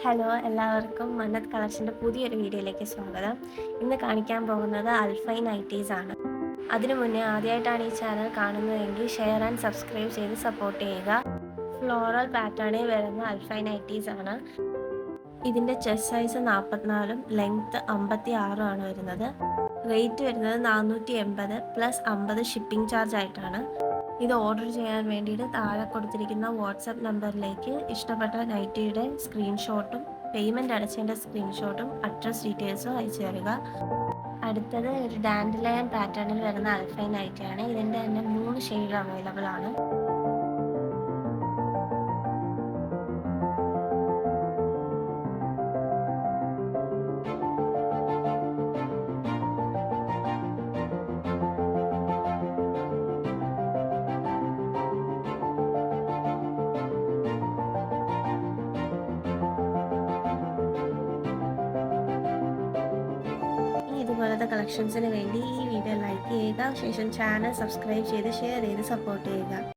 Hello എല്ലാവർക്കും മന്നത്ത് കളക്ഷൻ്റെ പുതിയൊരു വീഡിയോയിലേക്ക് സ്വാഗതം. ഇന്ന് കാണിക്കാൻ പോകുന്നത് അൽഫൈൻ നൈറ്റീസ് ആണ്. അതിനു മുന്നേ ആദ്യമായിട്ടാണ് ഈ ചാനൽ കാണുന്നതെങ്കിൽ ഷെയർ ആൻഡ് സബ്സ്ക്രൈബ് ചെയ്ത് സപ്പോർട്ട് ചെയ്യുക. ഫ്ലോറൽ പാറ്റേണിൽ വരുന്ന അൽഫൈൻ നൈറ്റീസ് ആണ്. ഇതിൻ്റെ ചെസ്റ്റ് സൈസ് 44ഉം ലെങ്ത്ത് 56ഉം ആണ് വരുന്നത്. റേറ്റ് വരുന്നത് 480 പ്ലസ് 50 ഷിപ്പിംഗ് ചാർജ് ആയിട്ടാണ്. ഇത് ഓർഡർ ചെയ്യാൻ വേണ്ടിയിട്ട് താഴെ കൊടുത്തിരിക്കുന്ന വാട്സപ്പ് നമ്പറിലേക്ക് ഇഷ്ടപ്പെട്ട നൈറ്റിയുടെ സ്ക്രീൻഷോട്ടും പേയ്മെൻറ്റ് അടച്ചതിൻ്റെ സ്ക്രീൻഷോട്ടും അഡ്രസ് ഡീറ്റെയിൽസും അയച്ചു തരിക. അടുത്തത് ഒരു ഡാൻഡിലയൻ പാറ്റേണിൽ വരുന്ന അൽഫൈൻ നൈറ്റിയാണ്. ഇതിൻ്റെ തന്നെ 3 ഷെയ്ഡ് അവൈലബിൾ ആണ്. ഇതുപോലത്തെ കളക്ഷൻസിന് വേണ്ടി ഈ വീഡിയോ ലൈക്ക് ചെയ്യുക, ശേഷം ചാനൽ സബ്സ്ക്രൈബ് ചെയ്ത് ഷെയർ ചെയ്ത് സപ്പോർട്ട് ചെയ്യുക.